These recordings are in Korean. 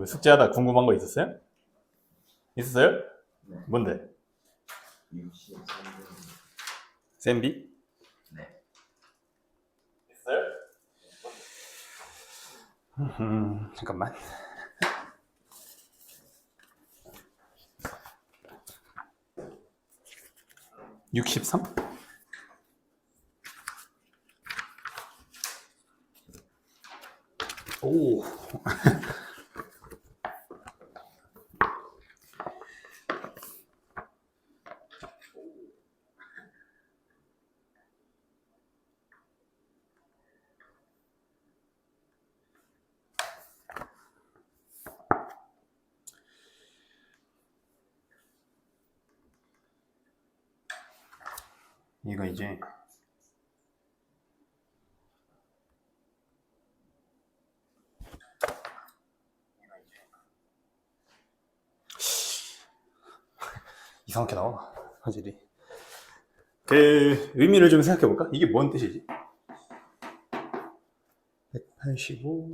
숙제하다 궁금한 거 있었어요? 있었어요? 네. 뭔데? 63번. 샌비? 네. 있어요? 잠깐만. (63) 오. 이거 이제 이상하게 나와 화질이. 그 의미를 좀 생각해 볼까? 이게 뭔 뜻이지? 185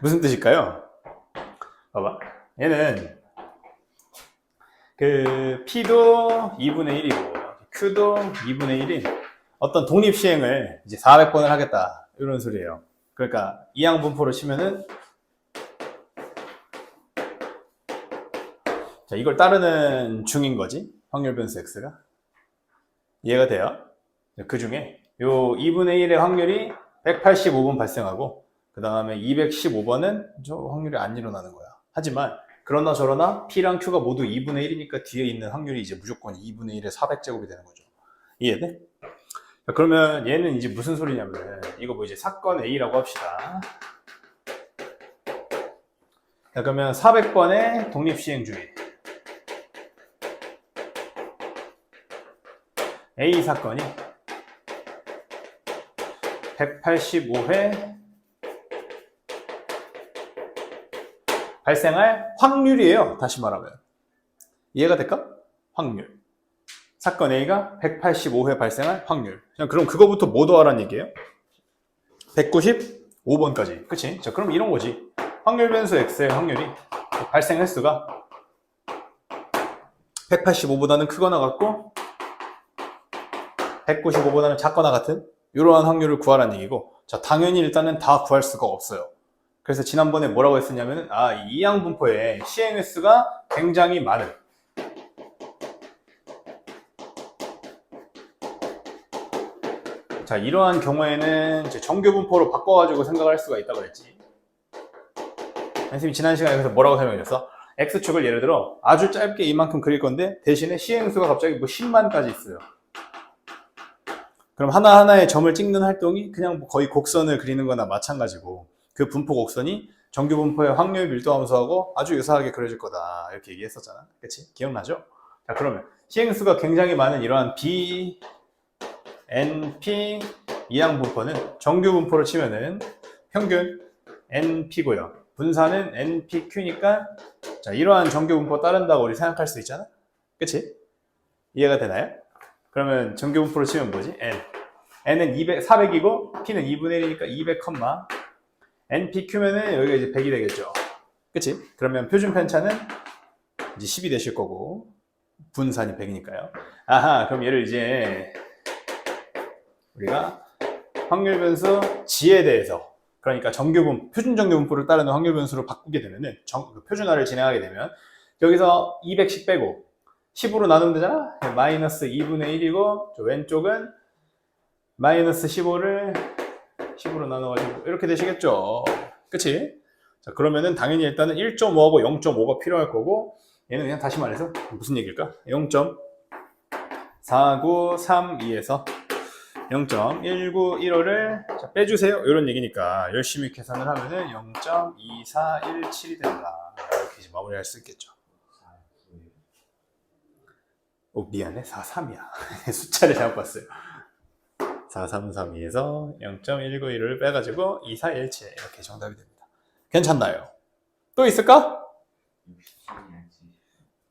무슨 뜻일까요? 봐봐. 얘는 그 P도 2분의 1이고 Q도 2분의 1인 어떤 독립시행을 이제 400번을 하겠다 이런 소리예요. 그러니까 이항분포로 치면은 자, 이걸 따르는 중인 거지. 확률 변수 X가. 이해가 돼요? 그 중에 요 2분의 1의 확률이 185번 발생하고 그 다음에 215번은 저 확률이 안 일어나는 거야. 하지만 그러나 저러나 P랑 Q가 모두 2분의 1이니까 뒤에 있는 확률이 이제 무조건 2분의 1의 400제곱이 되는 거죠. 이해돼? 그러면 얘는 이제 무슨 소리냐면 이거 뭐 이제 사건 A라고 합시다. 자, 그러면 400번의 독립시행주의 A 사건이 185회 발생할 확률이에요. 다시 말하면 이해가 될까? 확률. 사건 A가 185회 발생할 확률. 그럼 그거부터 뭐 더하라는 얘기예요? 195번까지. 그치? 자, 그럼 이런 거지. 확률 변수 X의 확률이 발생 횟수가 185보다는 크거나 같고 195보다는 작거나 같은 이러한 확률을 구하라는 얘기고, 자, 당연히 일단은 다 구할 수가 없어요. 그래서 지난번에 뭐라고 했었냐면은 이 이항분포의 시행 횟수가 굉장히 많은, 자, 이러한 경우에는 이제 정규분포로 바꿔가지고 생각을 할 수가 있다고 그랬지. 선생님이 지난 시간에 그래서 뭐라고 설명드렸어? X축을 예를 들어 아주 짧게 이만큼 그릴 건데 대신에 시행수가 갑자기 뭐 10만까지 있어요. 그럼 하나하나의 점을 찍는 활동이 그냥 뭐 거의 곡선을 그리는 거나 마찬가지고 그 분포 곡선이 정규분포의 확률 밀도함수하고 아주 유사하게 그려질 거다 이렇게 얘기했었잖아. 그치? 기억나죠? 자, 그러면 시행수가 굉장히 많은 이러한 B, NP 이항분포는 정규분포로 치면은 평균 NP고요. 분산은 NPQ니까 자, 이러한 정규분포 따른다고 우리 생각할 수 있잖아. 그치? 이해가 되나요? 그러면 정규분포로 치면 뭐지? N. N은 400이고 P는 2분의 1이니까 200, NPQ면은 여기가 이제 100이 되겠죠. 그치? 그러면 표준 편차는 이제 10이 되실 거고 분산이 100이니까요. 아하, 그럼 얘를 이제 우리가 확률 변수 G에 대해서, 그러니까 표준 정규분포를 따르는 확률 변수로 바꾸게 되면은 표준화를 진행하게 되면 여기서 200씩 빼고 10으로 나누면 되잖아? 마이너스 2분의 1이고 저 왼쪽은 마이너스 15를 10으로 나눠가지고 이렇게 되시겠죠. 그치? 자, 그러면은 당연히 일단은 1.5하고 0.5가 필요할 거고 얘는 그냥 다시 말해서 무슨 얘기일까? 0.4932에서 0.1915를 빼주세요 이런 얘기니까 열심히 계산을 하면은 0.2417이 된다 이렇게 이제 마무리할 수 있겠죠. 미안해, 43이야 숫자를 잘못 봤어요. 4332에서 0.191을 빼가지고 2417 이렇게 정답이 됩니다. 괜찮나요? 또 있을까?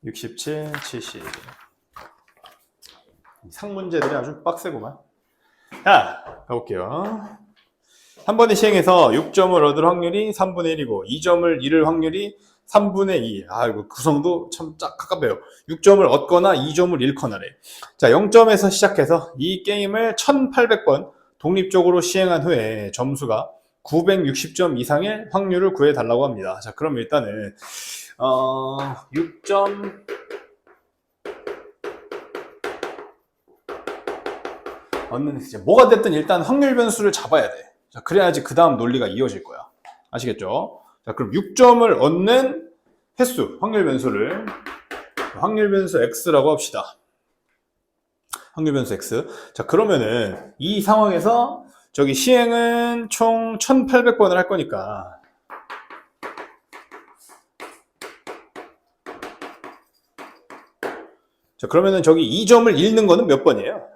67, 70 상문제들이 아주 빡세구만. 자, 가볼게요. 한 번에 시행해서 6점을 얻을 확률이 3분의 1이고 2점을 잃을 확률이 3분의 2. 아, 이거 구성도 참 깝깝해요. 6점을 얻거나 2점을 잃거나래. 자, 0점에서 시작해서 이 게임을 1800번 독립적으로 시행한 후에 점수가 960점 이상의 확률을 구해달라고 합니다. 자, 그럼 일단은 6점 얻는 이제 뭐가 됐든 일단 확률 변수를 잡아야 돼. 자, 그래야지 그 다음 논리가 이어질 거야. 아시겠죠? 자, 그럼 6점을 얻는 횟수, 확률 변수를 확률 변수 x라고 합시다. 확률 변수 x. 자, 그러면은 이 상황에서 저기 시행은 총 1800번을 할 거니까 자, 그러면은 저기 2점을 잃는 거는 몇 번이에요?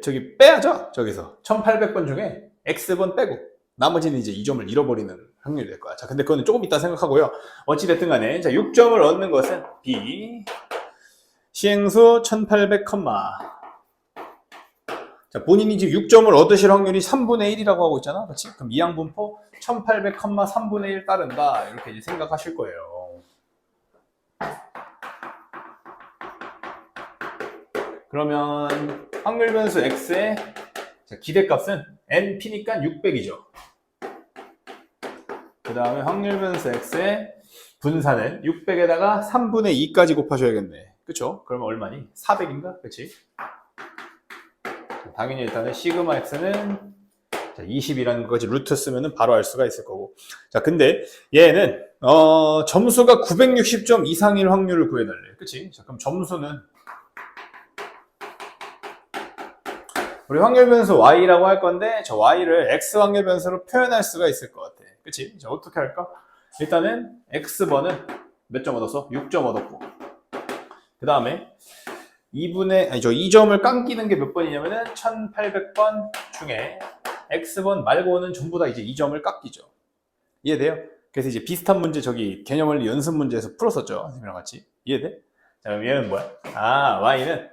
저기 빼야죠. 저기서 1800번 중에 x번 빼고 나머지는 이제 2점을 잃어버리는 확률이 될 거야. 자, 근데 그거는 조금 이따 생각하고요. 어찌됐든 간에 자, 6점을 얻는 것은 b 시행수 1800, 자, 본인이 지금 6점을 얻으실 확률이 3분의 1이라고 하고 있잖아. 그렇지? 그럼 이항분포 1800, 3분의 1 따른다. 이렇게 이제 생각하실 거예요. 그러면 확률 변수 x의 기대값은 np니까 600이죠. 그 다음에 확률 변수 x의 분산은 600에다가 3분의 2까지 곱하셔야겠네. 그쵸? 그러면 얼마니? 400인가? 그치? 당연히 일단은 시그마 x는 20이라는 거지 루트 쓰면은 바로 알 수가 있을 거고. 자, 근데 얘는 점수가 960점 이상일 확률을 구해달래. 그치? 자, 그럼 점수는 우리 확률 변수 y라고 할 건데 저 y를 x 확률 변수로 표현할 수가 있을 것 같아. 그치? 자, 어떻게 할까? 일단은 x번은 몇 점 얻었어? 6점 얻었고 그 다음에 2점을 깜기는 게 몇 번이냐면은 1800번 중에 x번 말고는 전부 다 이제 2점을 깎이죠. 이해돼요? 그래서 이제 비슷한 문제 저기 개념원리 연습 문제에서 풀었었죠. 선생님이랑 같이. 이해돼? 자, 그럼 얘는 뭐야? 아, y는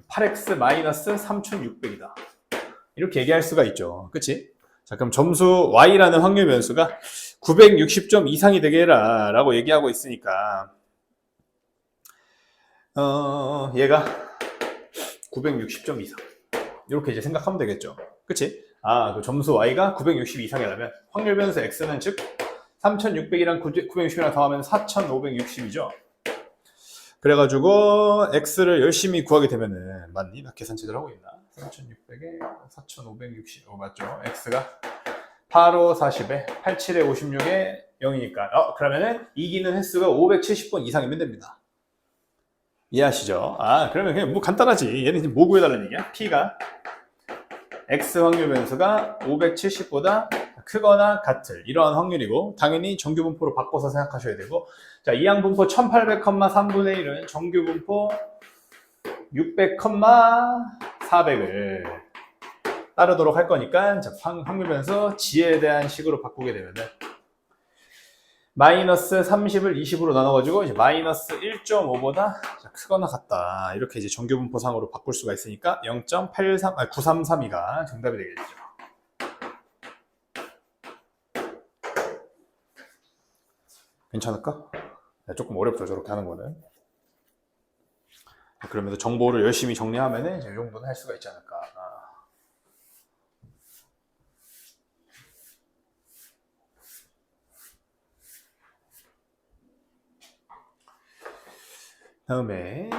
8x-3600이다. 이렇게 얘기할 수가 있죠. 그치? 자, 그럼 점수 y라는 확률 변수가 960점 이상이 되게 해라 라고 얘기하고 있으니까 얘가 960점 이상 이렇게 이제 생각하면 되겠죠. 그치? 아, 그 점수 y가 960 이상이라면 확률 변수 x는 즉 3600이랑 960이랑 더하면 4560이죠. 그래가지고 x를 열심히 구하게 되면은 맞니? 나 계산 제대로 하고 있나? 3600에 4560 맞죠? x가 85, 40에 87에 56에 0이니까 그러면은 이기는 횟수가 570번 이상이면 됩니다. 이해하시죠? 아, 그러면 그냥 뭐 간단하지. 얘는 지금 뭐 구해달라는 얘기야? p가 x 확률 변수가 570보다 크거나 같을 이러한 확률이고 당연히 정규분포로 바꿔서 생각하셔야 되고 자, 이항분포 1800, 3분의 1은 정규분포 600, 400을 따르도록 할 거니까 자, 확률 변수 g에 대한 식으로 바꾸게 되면은 마이너스 30을 20으로 나눠가지고 이제 마이너스 1.5보다 크거나 같다. 이렇게 이제 정규분포상으로 바꿀 수가 있으니까 0.933이가 정답이 되겠죠. 괜찮을까? 조금 어렵죠, 저렇게 하는 거는. 그러면서 정보를 열심히 정리하면은 이제 이 정도는 할 수가 있지 않을까. 다음에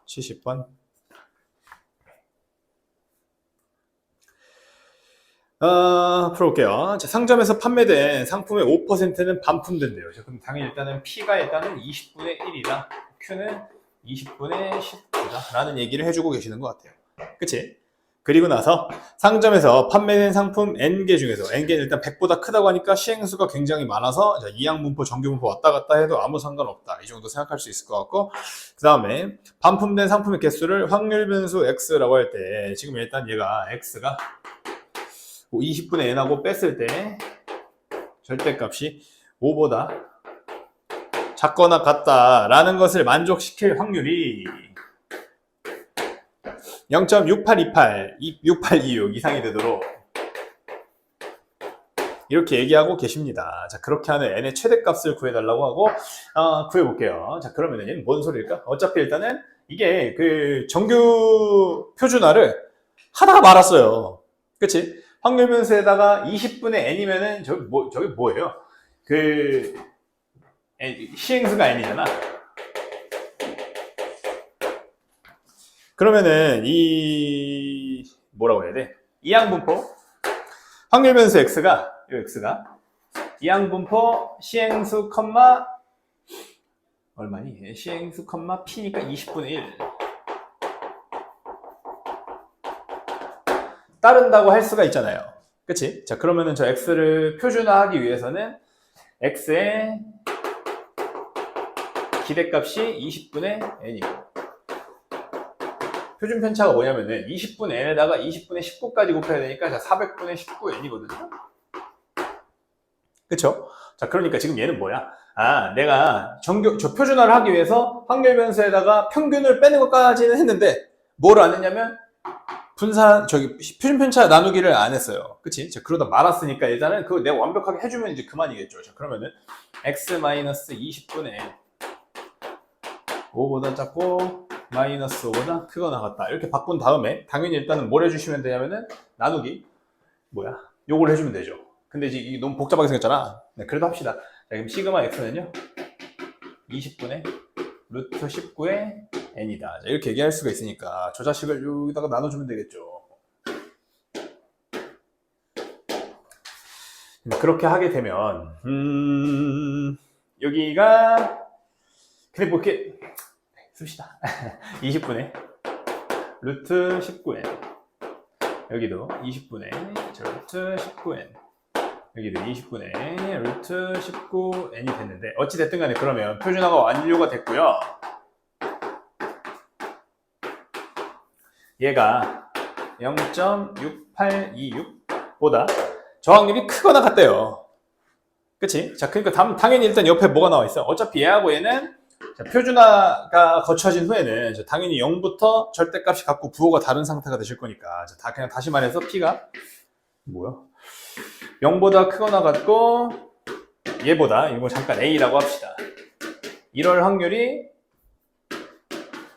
70번 풀어볼게요. 자, 상점에서 판매된 상품의 5%는 반품된대요. 자, 그럼 당연히 일단은 P가 일단은 20분의 1이다. Q는 20분의 19다. 라는 얘기를 해주고 계시는 것 같아요. 그치? 그리고 나서 상점에서 판매된 상품 N개 중에서 N개는 일단 100보다 크다고 하니까 시행수가 굉장히 많아서 이항분포, 정규분포 왔다 갔다 해도 아무 상관없다. 이 정도 생각할 수 있을 것 같고 그 다음에 반품된 상품의 개수를 확률 변수 X라고 할 때 지금 일단 얘가 X가 20분의 N하고 뺐을 때 절대값이 5보다 작거나 같다라는 것을 만족시킬 확률이 0.6828, 6826 이상이 되도록 이렇게 얘기하고 계십니다. 자, 그렇게 하는 n의 최대값을 구해달라고 하고 구해볼게요. 자, 그러면 얘는 뭔 소리일까? 어차피 일단은 이게 그 정규 표준화를 하다가 말았어요. 그치? 확률 변수에다가 20분의 n이면은 저게 뭐예요? 그 시행수가 n이잖아. 그러면은 이 뭐라고 해야 돼? 이항분포 확률 변수 x가 이항분포 시행수 컴마 얼마니? 시행수 컴마 p니까 20분의 1 따른다고 할 수가 있잖아요. 그치? 자, 그러면은 저 x를 표준화하기 위해서는 x의 기대값이 20분의 n이고 표준 편차가 뭐냐면은 20분의 n에다가 20분의 19까지 곱해야 되니까 자 400분의 19n이거든요. 그쵸? 자, 그러니까 지금 얘는 뭐야? 내가 저 표준화를 하기 위해서 확률 변수에다가 평균을 빼는 것까지는 했는데 뭐를 안 했냐면 표준 편차 나누기를 안 했어요. 그치? 자, 그러다 말았으니까 일단은 그거 내가 완벽하게 해주면 이제 그만이겠죠. 자, 그러면은 x-20분의 n 5보다 작고 마이너스 5보다 크거나 같다. 이렇게 바꾼 다음에 당연히 일단은 뭘 해주시면 되냐면은 나누기 요걸 해주면 되죠. 근데 이게 너무 복잡하게 생겼잖아. 네, 그래도 합시다. 자, 그럼 시그마 x는요 20분의 루트 19의 n이다. 자, 이렇게 얘기할 수가 있으니까 저 자식을 여기다가 나눠주면 되겠죠. 그렇게 하게 되면 여기가 근데 뭐 이렇게 씁시다. 20분의 루트 19n 여기도 20분의 루트 19n 여기도 20분의 루트 19n이 됐는데 어찌됐든 간에 그러면 표준화가 완료가 됐고요. 얘가 0.6826보다 저 확률이 크거나 같대요. 그치? 자, 그러니까 당연히 일단 옆에 뭐가 나와 있어? 어차피 얘하고 얘는 표준화가 거쳐진 후에는 당연히 0부터 절대값이 같고 부호가 다른 상태가 되실 거니까 그냥 다시 말해서 p가 0보다 크거나 같고 얘보다 이거 잠깐 a라고 합시다. 이럴 확률이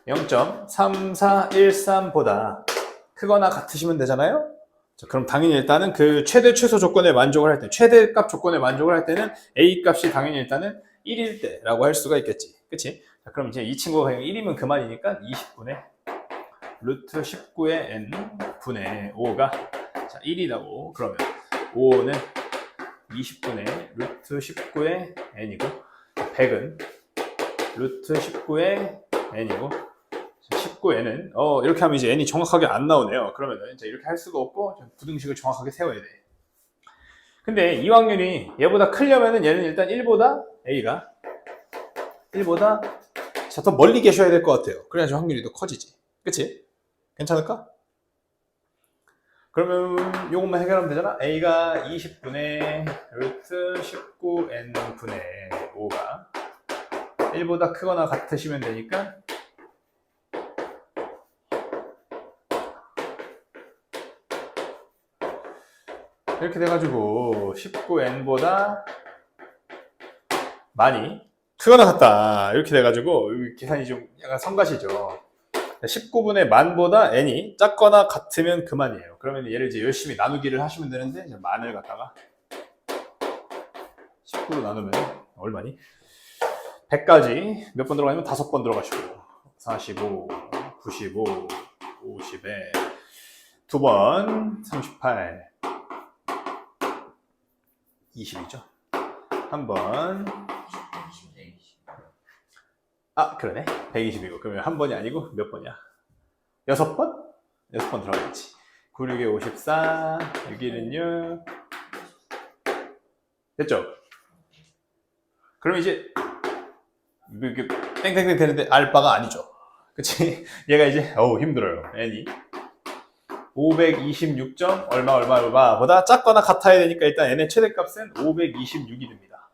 0.3413보다 크거나 같으시면 되잖아요. 자, 그럼 당연히 일단은 그 최대 최소 조건에 만족을 할 때, 최대값 조건에 만족을 할 때는 a 값이 당연히 일단은 1일 때라고 할 수가 있겠지. 그치? 자, 그럼 이제 이 친구가 그냥 1이면 그만이니까 20분의 루트 19의 n 분의 5가 자 1이라고 그러면 5는 20분의 루트 19의 n이고 100은 루트 19의 n이고 19n은 이렇게 하면 이제 n이 정확하게 안 나오네요. 그러면은 이제 이렇게 할 수가 없고 부등식을 정확하게 세워야 돼. 근데 이 확률이 얘보다 크려면은 얘는 일단 1보다 a가 1보다 더 멀리 계셔야 될 것 같아요. 그래야지 확률이 더 커지지. 그치? 괜찮을까? 그러면 요것만 해결하면 되잖아. a가 20분의 루트 19n 분의 5가 1보다 크거나 같으시면 되니까 이렇게 돼가지고 19n보다 많이 크거나 같다 이렇게 돼가지고 계산이 좀 약간 성가시죠. 19분의 만보다 n이 작거나 같으면 그만이에요. 그러면 얘를 이제 열심히 나누기를 하시면 되는데 이제 만을 갖다가 19로 나누면 얼마니? 100까지 몇 번 들어가냐면 5번 들어가시고 45, 95, 50에 2번 38 20이죠. 한번 그러네 120이고 그러면 한 번이 아니고 몇 번이야? 6번? 6번 들어가겠지. 9, 6에 54 6일은 6 됐죠? 그럼 이제 이렇게 땡땡땡 되는데 알바가 아니죠. 그치? 얘가 이제 힘들어요. n이 526점 얼마 보다 작거나 같아야 되니까 일단 n의 최대값은 526이 됩니다.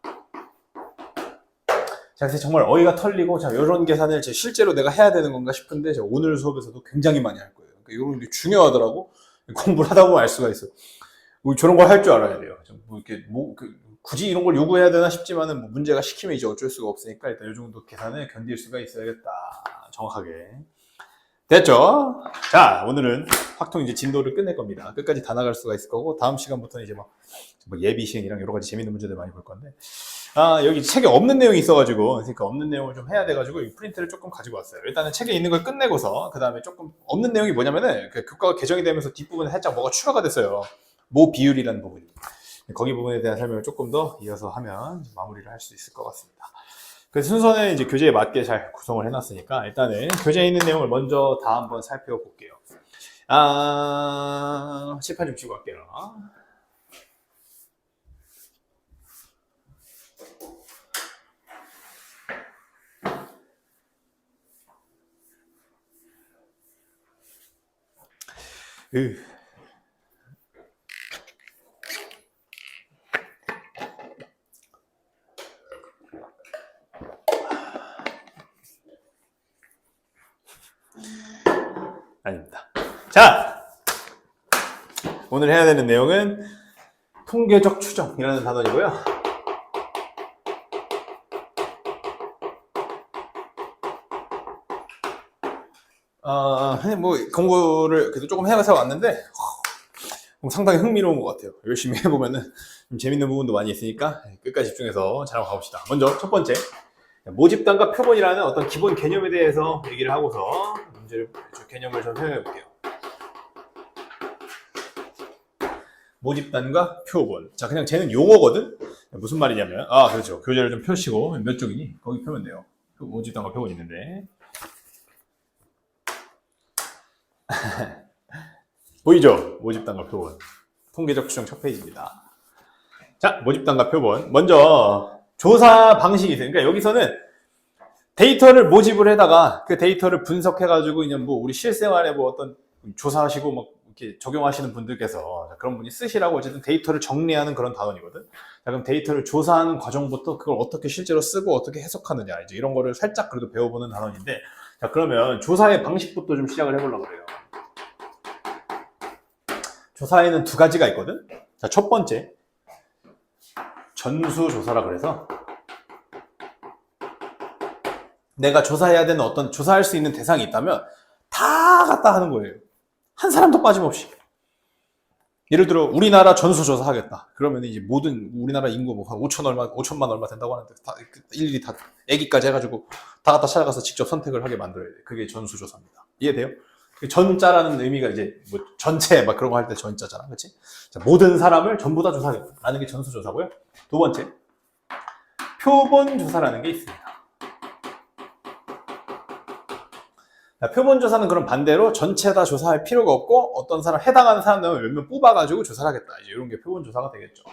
자, 그래서 정말 어이가 털리고, 자, 이런 계산을 실제로 내가 해야 되는 건가 싶은데, 제가 오늘 수업에서도 굉장히 많이 할 거예요. 그러니까 이런 게 중요하더라고. 공부를 하다 보면 알 수가 있어요. 저런 걸 할 줄 알아야 돼요. 뭐 이렇게 굳이 이런 걸 요구해야 되나 싶지만은 뭐 문제가 시키면 이제 어쩔 수가 없으니까 일단 이 정도 계산을 견딜 수가 있어야겠다. 정확하게. 됐죠? 자, 오늘은 확통 이제 진도를 끝낼 겁니다. 끝까지 다 나갈 수가 있을 거고, 다음 시간부터는 이제 뭐 예비 시행이랑 여러 가지 재밌는 문제들 많이 볼 건데, 여기 책에 없는 내용이 있어가지고, 그러니까 없는 내용을 좀 해야 돼가지고, 이 프린트를 조금 가지고 왔어요. 일단은 책에 있는 걸 끝내고서, 그 다음에 조금 없는 내용이 뭐냐면은, 그 교과가 개정이 되면서 뒷부분에 살짝 뭐가 추가가 됐어요. 모 비율이라는 부분이. 거기 부분에 대한 설명을 조금 더 이어서 하면 마무리를 할 수 있을 것 같습니다. 그래서 순서는 이제 교재에 맞게 잘 구성을 해놨으니까 일단은 교재에 있는 내용을 먼저 다 한번 살펴볼게요. 칠판 좀 치고 갈게요. 아닙니다. 자, 오늘 해야 되는 내용은 통계적 추정이라는 단어이고요. 뭐 공부를 그래도 조금 해서 왔는데 상당히 흥미로운 것 같아요. 열심히 해보면은 좀 재밌는 부분도 많이 있으니까 끝까지 집중해서 잘 가봅시다. 먼저 첫 번째, 모집단과 표본이라는 어떤 기본 개념에 대해서 얘기를 하고서 문제를 개념을 좀 설명해 볼게요. 모집단과 표본. 자, 그냥 쟤는 용어거든? 무슨 말이냐면, 그렇죠. 교재를 좀 펴시고, 몇 쪽이니? 거기 펴면 돼요. 모집단과 표본이 있는데. 보이죠? 모집단과 표본. 통계적 추정 첫 페이지입니다. 자, 모집단과 표본. 먼저, 조사 방식이 있어요. 그러니까 여기서는 데이터를 모집을 해다가 그 데이터를 분석해가지고, 그냥 뭐, 우리 실생활에 뭐 어떤 조사하시고, 막, 이렇게 적용하시는 분들께서 그런 분이 쓰시라고 어쨌든 데이터를 정리하는 그런 단원이거든. 자, 그럼 데이터를 조사하는 과정부터 그걸 어떻게 실제로 쓰고 어떻게 해석하느냐, 이제 이런 거를 살짝 그래도 배워보는 단원인데, 자, 그러면 조사의 방식부터 좀 시작을 해보려고 그래요. 조사에는 두 가지가 있거든. 자, 첫 번째, 전수조사라 그래서 내가 조사해야 되는 어떤 조사할 수 있는 대상이 있다면 다 갖다 하는 거예요. 한 사람도 빠짐없이. 예를 들어 우리나라 전수조사 하겠다. 그러면 이제 모든 우리나라 인구 뭐 한 5천만 얼마 된다고 하는데 다 일일이 다 애기까지 해가지고 다 갖다 찾아가서 직접 선택을 하게 만들어야 돼. 그게 전수조사입니다. 이해돼요? 전자라는 의미가 이제 뭐 전체 막 그런 거 할 때 전자잖아, 그렇지? 자, 모든 사람을 전부 다 조사하겠다라는 게 전수조사고요. 두 번째, 표본조사라는 게 있습니다. 표본조사는 그럼 반대로 전체 다 조사할 필요가 없고 어떤 사람 해당하는 사람들은 몇 명 뽑아가지고 조사를 하겠다. 이제 이런 게 표본조사가 되겠죠.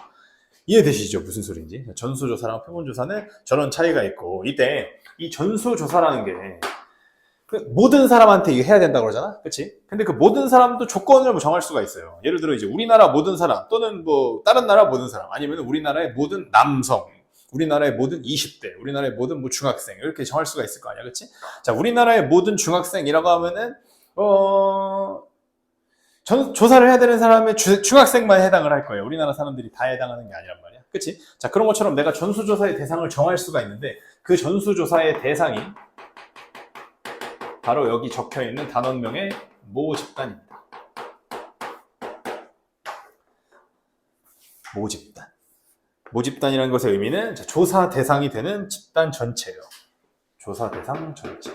이해되시죠? 무슨 소리인지. 전수조사랑 표본조사는 저런 차이가 있고 이때 이 전수조사라는 게 모든 사람한테 이거 해야 된다고 그러잖아. 그치? 근데 그 모든 사람도 조건을 뭐 정할 수가 있어요. 예를 들어 이제 우리나라 모든 사람 또는 뭐 다른 나라 모든 사람 아니면 우리나라의 모든 남성 우리나라의 모든 20대, 우리나라의 모든 뭐 중학생 이렇게 정할 수가 있을 거 아니야, 그렇지? 자, 우리나라의 모든 중학생이라고 하면은 조사를 해야 되는 사람의 중학생만 해당을 할 거예요. 우리나라 사람들이 다 해당하는 게 아니란 말이야, 그렇지? 자, 그런 것처럼 내가 전수조사의 대상을 정할 수가 있는데 그 전수조사의 대상이 바로 여기 적혀 있는 단원명의 모집단입니다. 모집단. 모집단이라는 것의 의미는 조사 대상이 되는 집단 전체예요. 조사 대상 전체.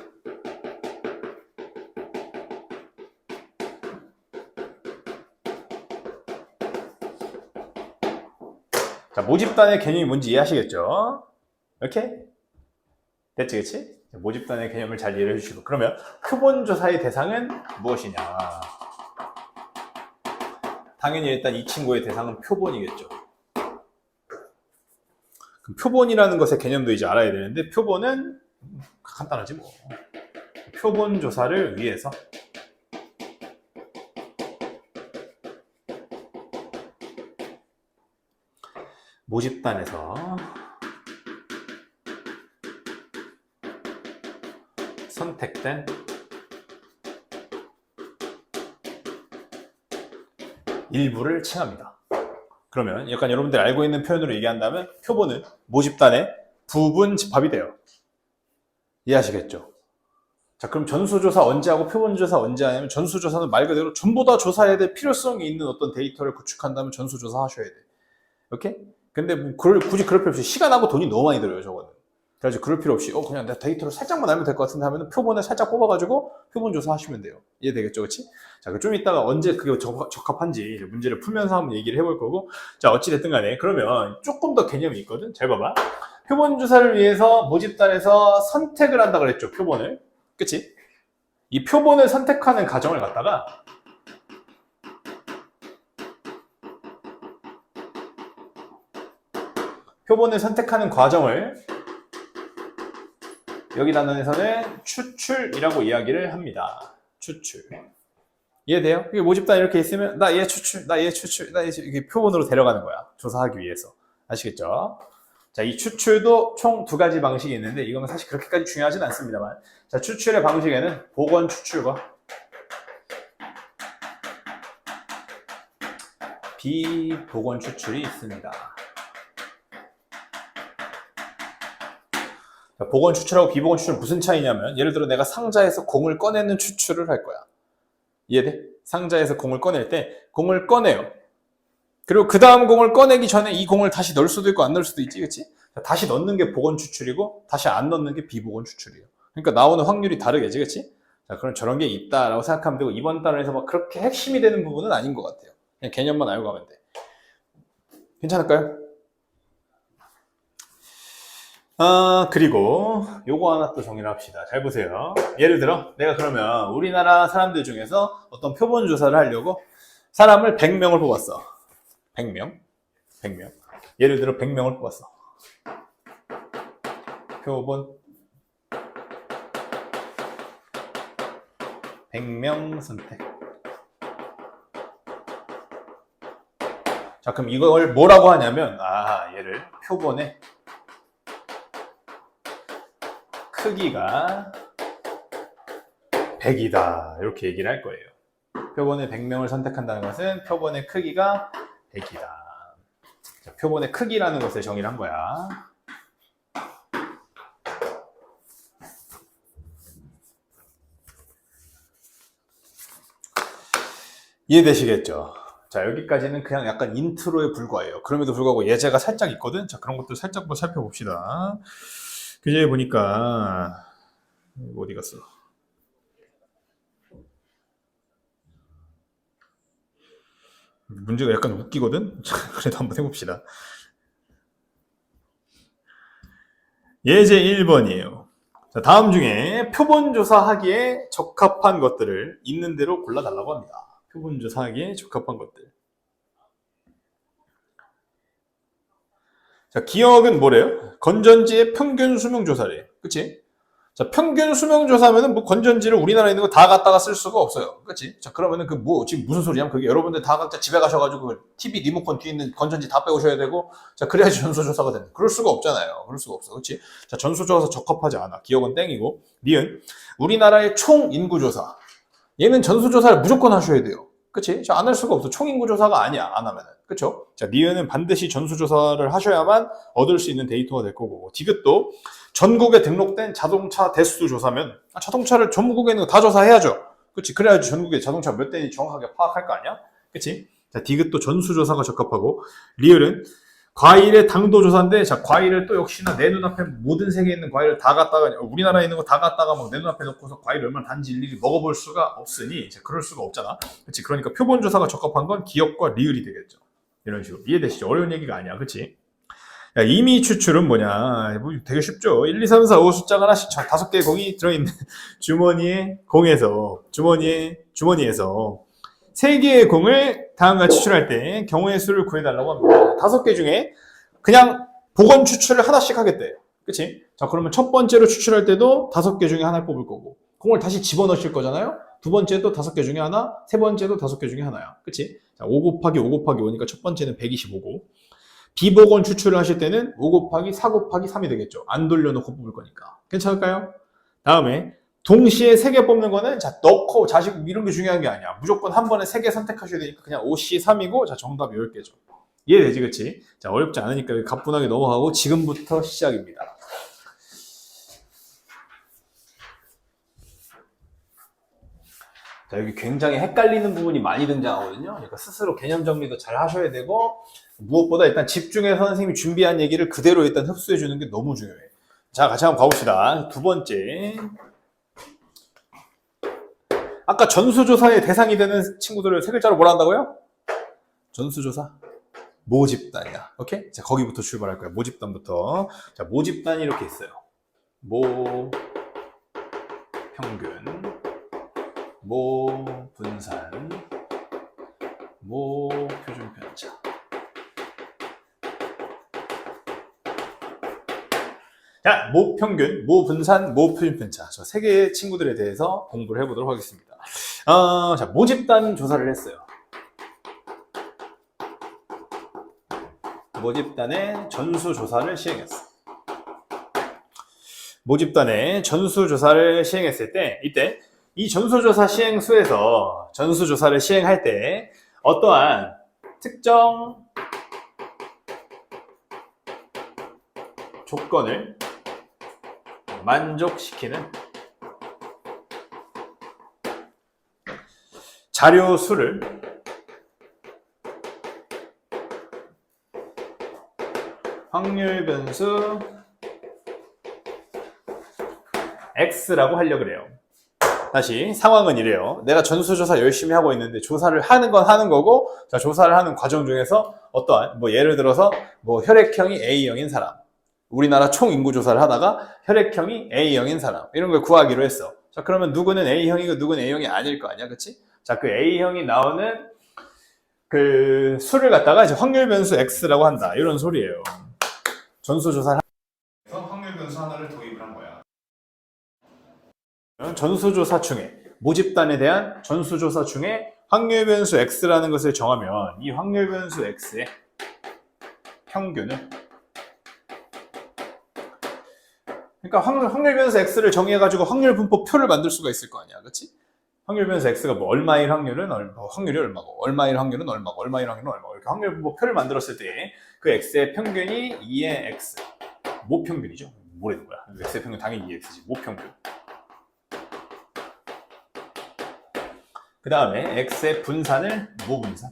자, 모집단의 개념이 뭔지 이해하시겠죠? 이렇게? 됐지, 그치? 모집단의 개념을 잘 이해해 주시고. 그러면 표본조사의 대상은 무엇이냐? 당연히 일단 이 친구의 대상은 표본이겠죠. 표본이라는 것의 개념도 이제 알아야 되는데 표본은 간단하지 뭐. 표본 조사를 위해서 모집단에서 선택된 일부를 칭합니다. 그러면 약간 여러분들이 알고 있는 표현으로 얘기한다면 표본은 모집단의 부분 집합이 돼요. 이해하시겠죠? 자, 그럼 전수조사 언제 하고 표본조사 언제 하냐면 전수조사는 말 그대로 전부 다 조사해야 될 필요성이 있는 어떤 데이터를 구축한다면 전수조사 하셔야 돼. 오케이? 근데 뭐 굳이 그럴 필요 없이 시간하고 돈이 너무 많이 들어요, 저거는. 그래서 그럴 필요 없이 그냥 내가 데이터를 살짝만 알면 될 것 같은데 하면 표본을 살짝 뽑아가지고 표본조사 하시면 돼요. 이해되겠죠? 그치? 자, 좀 이따가 언제 그게 적합한지 문제를 풀면서 한번 얘기를 해볼 거고, 자, 어찌됐든 간에 그러면 조금 더 개념이 있거든? 잘 봐봐. 표본조사를 위해서 모집단에서 선택을 한다 그랬죠, 표본을. 그치? 이 표본을 선택하는 과정을 갖다가 표본을 선택하는 과정을 여기 단원에서는 추출이라고 이야기를 합니다. 추출. 이해돼요? 이게 모집단 이렇게 있으면 나 얘 추출, 나 얘 추출, 나 얘 이게 표본으로 데려가는 거야. 조사하기 위해서. 아시겠죠? 자, 이 추출도 총 두 가지 방식이 있는데 이거는 사실 그렇게까지 중요하진 않습니다만, 자, 추출의 방식에는 복원 추출과 비복원 추출이 있습니다. 자, 복원 추출하고 비복원 추출은 무슨 차이냐면, 예를 들어 내가 상자에서 공을 꺼내는 추출을 할 거야. 이해돼? 상자에서 공을 꺼낼 때 공을 꺼내요. 그리고 그 다음 공을 꺼내기 전에 이 공을 다시 넣을 수도 있고 안 넣을 수도 있지, 그치? 다시 넣는 게 복원 추출이고 다시 안 넣는 게 비복원 추출이에요. 그러니까 나오는 확률이 다르겠지, 그치? 자, 그럼 저런 게 있다라고 생각하면 되고, 이번 단원에서 막 그렇게 핵심이 되는 부분은 아닌 것 같아요. 그냥 개념만 알고 가면 돼. 괜찮을까요? 그리고 요거 하나 또 정리를 합시다. 잘 보세요. 예를 들어 내가 그러면 우리나라 사람들 중에서 어떤 표본 조사를 하려고 사람을 100명을 뽑았어. 100명. 예를 들어 100명을 뽑았어. 표본 100명 선택. 자, 그럼 이걸 뭐라고 하냐면, 얘를 표본의 크기가 100이다. 이렇게 얘기를 할 거예요. 표본의 100명을 선택한다는 것은 표본의 크기가 100이다. 자, 표본의 크기라는 것을 정의를 한 거야. 이해되시겠죠? 자, 여기까지는 그냥 약간 인트로에 불과해요. 그럼에도 불구하고 예제가 살짝 있거든? 자, 그런 것들 살짝 한번 살펴봅시다. 교재에 보니까, 어디 갔어? 문제가 약간 웃기거든? 그래도 한번 해봅시다. 예제 1번이에요. 자, 다음 중에 표본조사하기에 적합한 것들을 있는 대로 골라달라고 합니다. 표본조사하기에 적합한 것들. 자, 기억은 뭐래요? 건전지의 평균 수명 조사래. 그치? 자, 평균 수명 조사면은 뭐 건전지를 우리나라에 있는 거 다 갖다가 쓸 수가 없어요. 그치? 자, 그러면은 지금 무슨 소리냐면, 그게 여러분들 다 각자 집에 가셔가지고 TV 리모컨 뒤에 있는 건전지 다 빼오셔야 되고, 자, 그래야지 전수조사가 되는. 그럴 수가 없잖아요. 그럴 수가 없어. 그치? 자, 전수조사 적합하지 않아. 기억은 땡이고. 니은, 우리나라의 총 인구조사. 얘는 전수조사를 무조건 하셔야 돼요. 그치? 자, 안 할 수가 없어. 총인구조사가 아니야. 안 하면은. 그쵸? 자, 니은은 반드시 전수조사를 하셔야만 얻을 수 있는 데이터가 될 거고. 디귿도 전국에 등록된 자동차 대수 조사면, 자동차를 전국에 있는 거 다 조사해야죠. 그치? 그래야지 전국에 자동차 몇 대인지 정확하게 파악할 거 아니야? 그치? 자, 디귿도 전수조사가 적합하고, 리을은 과일의 당도 조사인데, 자, 과일을 또 역시나 내 눈앞에 모든 세계에 있는 과일을 다 갖다가, 우리나라에 있는 거 다 갖다가 막 내 눈앞에 놓고서 과일 얼마나 단지 일일이 먹어볼 수가 없으니, 이제 그럴 수가 없잖아. 그치? 그러니까 표본 조사가 적합한 건 기억과 리을이 되겠죠. 이런 식으로. 이해되시죠? 어려운 얘기가 아니야. 그치? 야, 임의 추출은 뭐냐? 뭐 되게 쉽죠. 1, 2, 3, 4, 5 숫자가 하나씩 5개의 공이 들어있는 주머니에서 3개의 공을 다음과 추출할 때 경우의 수를 구해달라고 합니다. 5개 중에 그냥 복원 추출을 하나씩 하겠대. 그치? 자, 그러면 첫 번째로 추출할 때도 5개 중에 하나를 뽑을 거고, 공을 다시 집어넣으실 거잖아요? 두 번째도 5개 중에 하나, 세 번째도 5개 중에 하나야. 그치? 자, 5 곱하기 5 곱하기 5니까 첫 번째는 125고, 비복원 추출을 하실 때는 5 곱하기 4 곱하기 3이 되겠죠. 안 돌려놓고 뽑을 거니까. 괜찮을까요? 다음에 동시에 3개 뽑는 거는 자 넣고 자식 이런 게 중요한 게 아니야. 무조건 한 번에 3개 선택하셔야 되니까 그냥 5C3이고 자 정답 10개죠. 이해되지 그치? 자 어렵지 않으니까 가뿐하게 넘어가고 지금부터 시작입니다. 자 여기 굉장히 헷갈리는 부분이 많이 등장하거든요. 그러니까 스스로 개념 정리도 잘 하셔야 되고 무엇보다 일단 집중해서 선생님이 준비한 얘기를 그대로 일단 흡수해 주는 게 너무 중요해. 자 같이 한번 가봅시다. 두 번째, 아까 전수조사의 대상이 되는 친구들을 3글자로 뭐라 한다고요? 전수조사? 모집단이야. 오케이? 자, 거기부터 출발할 거야. 모집단부터. 자, 모집단이 이렇게 있어요. 모, 평균, 모, 분산, 모, 표준 편차. 자, 모 평균, 모 분산, 모 표준 편차. 저 3개의 친구들에 대해서 공부를 해보도록 하겠습니다. 자, 모집단 조사를 했어요. 모집단의 전수조사를 시행했어. 모집단의 전수조사를 시행했을 때, 이때 이 전수조사 시행수에서 전수조사를 시행할 때 어떠한 특정 조건을 만족시키는 자료 수를 확률 변수 X라고 하려고 그래요. 다시 상황은 이래요. 내가 전수조사 열심히 하고 있는데 조사를 하는 건 하는 거고, 자, 조사를 하는 과정 중에서 어떠한 예를 들어서 혈액형이 A형인 사람, 우리나라 총 인구 조사를 하다가 혈액형이 A형인 사람 이런 걸 구하기로 했어. 자, 그러면 누구는 A형이고 누구는 A형이 아닐 거 아니야, 그렇지? 자, 그 A형이 나오는 그 수를 갖다가 이제 확률 변수 X라고 한다. 이런 소리예요. 전수조사를 해서 확률 변수 하나를 도입을 한 거야. 전수조사 중에 모집단에 대한 전수조사 중에 확률 변수 X라는 것을 정하면 이 확률 변수 X의 평균은, 그러니까 확률 변수 X를 정의해가지고 확률 분포 표를 만들 수가 있을 거 아니야, 그렇지? 확률 변수 X가 얼마일 확률은 확률이 얼마고, 얼마일 확률은 얼마고, 얼마일 확률은 얼마고, 이렇게 확률 분포 표를 만들었을 때 그 X의 평균이 2의 X, 모평균이죠. 뭐라는 거야? X의 평균 당연히 2X지, 모평균. 그 다음에 X의 분산을 모분산.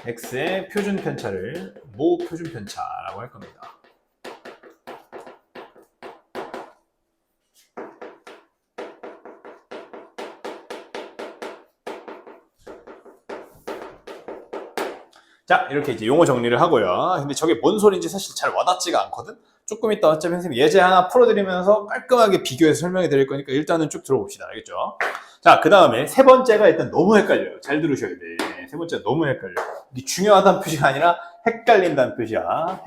X의 표준 편차를 모표준 편차라고 할 겁니다. 자, 이렇게 이제 용어 정리를 하고요. 근데 저게 뭔 소리인지 사실 잘 와닿지가 않거든? 조금 이따 어차피 선생님 예제 하나 풀어드리면서 깔끔하게 비교해서 설명해 드릴 거니까 일단은 쭉 들어봅시다. 알겠죠? 자, 그 다음에 세 번째가 일단 너무 헷갈려요. 잘 들으셔야 돼. 세 번째가 너무 헷갈려. 이게 중요하다는 표시가 아니라 헷갈린다는 표시야.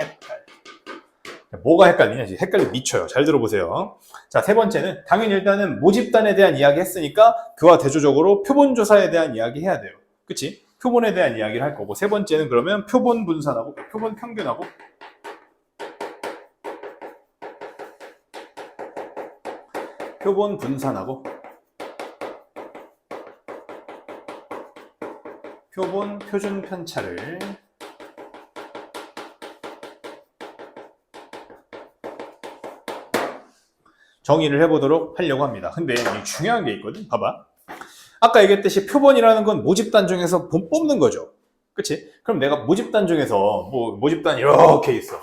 뭐가 헷갈리냐? 헷갈려 미쳐요. 잘 들어보세요. 자, 세 번째는 당연히 일단은 모집단에 대한 이야기 했으니까 그와 대조적으로 표본조사에 대한 이야기 해야 돼요. 그치? 표본에 대한 이야기를 할 거고, 세 번째는 그러면 표본 분산하고 표본 평균하고 표본 분산하고 표본 표준 편차를 정의를 해보도록 하려고 합니다. 근데 중요한 게 있거든. 봐봐. 아까 얘기했듯이 표본이라는 건 모집단 중에서 뽑는 거죠. 그치? 그럼 내가 모집단 중에서 모집단 이렇게 있어.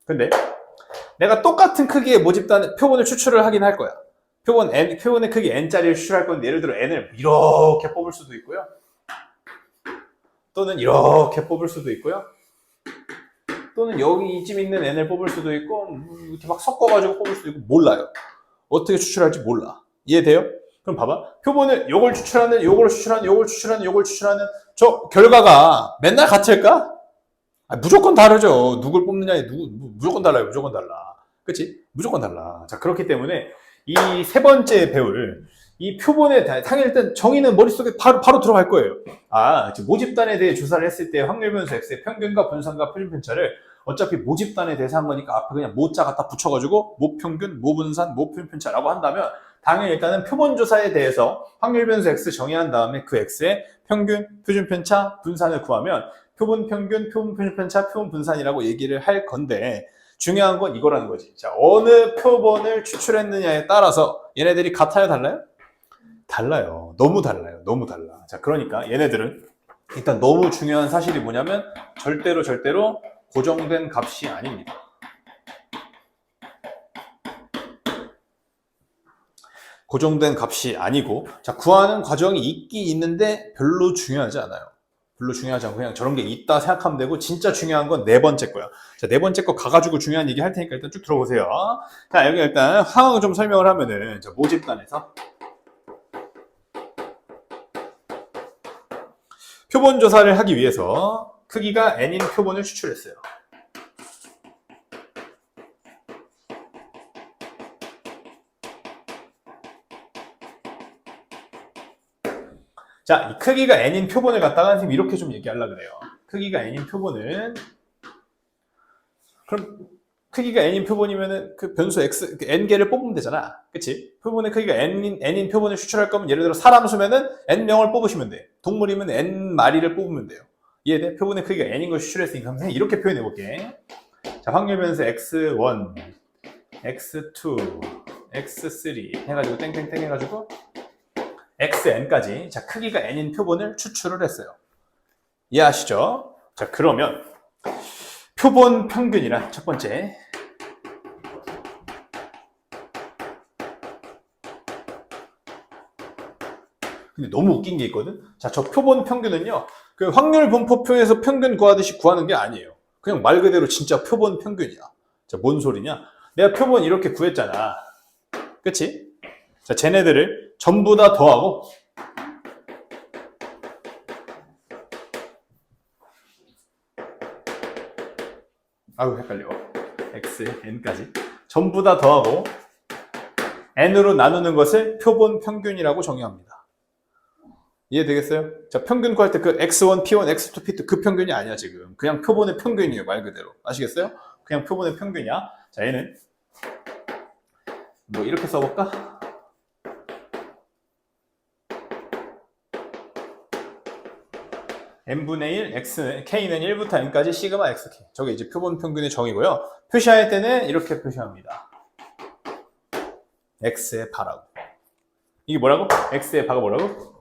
근데 내가 똑같은 크기의 모집단 표본을 추출을 하긴 할 거야. 표본의 크기 n짜리를 추출할 건데 예를 들어 n을 이렇게 뽑을 수도 있고요. 또는 이렇게 뽑을 수도 있고요. 또는 여기 이쯤 있는 n을 뽑을 수도 있고 이렇게 막 섞어가지고 뽑을 수도 있고 몰라요. 어떻게 추출할지 몰라. 이해돼요? 그럼 봐봐. 표본을 요걸 추출하는, 요걸 추출하는, 요걸 추출하는, 요걸 추출하는 저 결과가 맨날 같을까? 무조건 다르죠. 누굴 뽑느냐에 무조건 달라요. 무조건 달라. 그치? 무조건 달라. 자, 그렇기 때문에 이 세 번째 배울 이 표본에 당연히 일단 정의는 머릿속에 바로 들어갈 거예요. 모집단에 대해 조사를 했을 때 확률 변수 X의 평균과 분산과 표준 편차를 어차피 모집단에 대해서 한 거니까 앞에 그냥 모자 갖다 붙여가지고 모평균, 모분산, 모표준편차라고 한다면 당연히 일단은 표본조사에 대해서 확률 변수 x 정의한 다음에 그 x의 평균, 표준편차, 분산을 구하면 표본 평균, 표본 표준편차, 표본 분산이라고 얘기를 할 건데 중요한 건 이거라는 거지. 자, 어느 표본을 추출했느냐에 따라서 얘네들이 같아요, 달라요? 달라요. 너무 달라요. 너무 달라. 자, 그러니까 얘네들은 일단 너무 중요한 사실이 뭐냐면 절대로 고정된 값이 아닙니다. 고정된 값이 아니고, 자, 구하는 과정이 있긴 있는데 별로 중요하지 않아요. 별로 중요하지 않고 그냥 저런 게 있다 생각하면 되고, 진짜 중요한 건 네 번째 거야. 자, 네 번째 거 가가지고 중요한 얘기 할 테니까 일단 쭉 들어보세요. 자, 여기 일단 상황 좀 설명을 하면은, 자, 모집단에서 표본 조사를 하기 위해서 크기가 n인 표본을 추출했어요. 자, 이 크기가 n인 표본을 갖다가 선생님 이렇게 좀 얘기하려고 그래요. 크기가 n인 표본은, 그럼 크기가 n인 표본이면은 그 변수 x, n개를 뽑으면 되잖아. 그치? 표본의 크기가 n인 표본을 추출할 거면 예를 들어 사람 수면은 n명을 뽑으시면 돼. 동물이면 n마리를 뽑으면 돼요. 이해돼? 표본의 크기가 n인 걸 추출했으니까 선생님 이렇게 표현해 볼게. 자, 확률 변수 x1, x2, x3 해가지고 땡땡땡 해가지고 xn까지, 자, 크기가 n인 표본을 추출을 했어요. 이해하시죠? 자, 그러면 표본 평균이란 첫 번째, 근데 너무 웃긴 게 있거든. 자, 저 표본 평균은요, 그 확률 분포표에서 평균 구하듯이 구하는 게 아니에요. 그냥 말 그대로 진짜 표본 평균이야. 자, 뭔 소리냐? 내가 표본 이렇게 구했잖아. 그치? 자, 쟤네들을 전부 다 더하고, 아유, 헷갈려. x, n까지. 전부 다 더하고, n으로 나누는 것을 표본 평균이라고 정의합니다. 이해되겠어요? 자, 평균 구할 때 그 x1, p1, x2, p2 그 평균이 아니야, 지금. 그냥 표본의 평균이에요, 말 그대로. 아시겠어요? 그냥 표본의 평균이야. 자, 얘는 뭐 이렇게 써볼까? n분의 1, x, k는 1부터 n까지 시그마 xk. 저게 이제 표본 평균의 정의고요. 표시할 때는 이렇게 표시합니다. x의 바라고. 이게 뭐라고? x의 바가 뭐라고?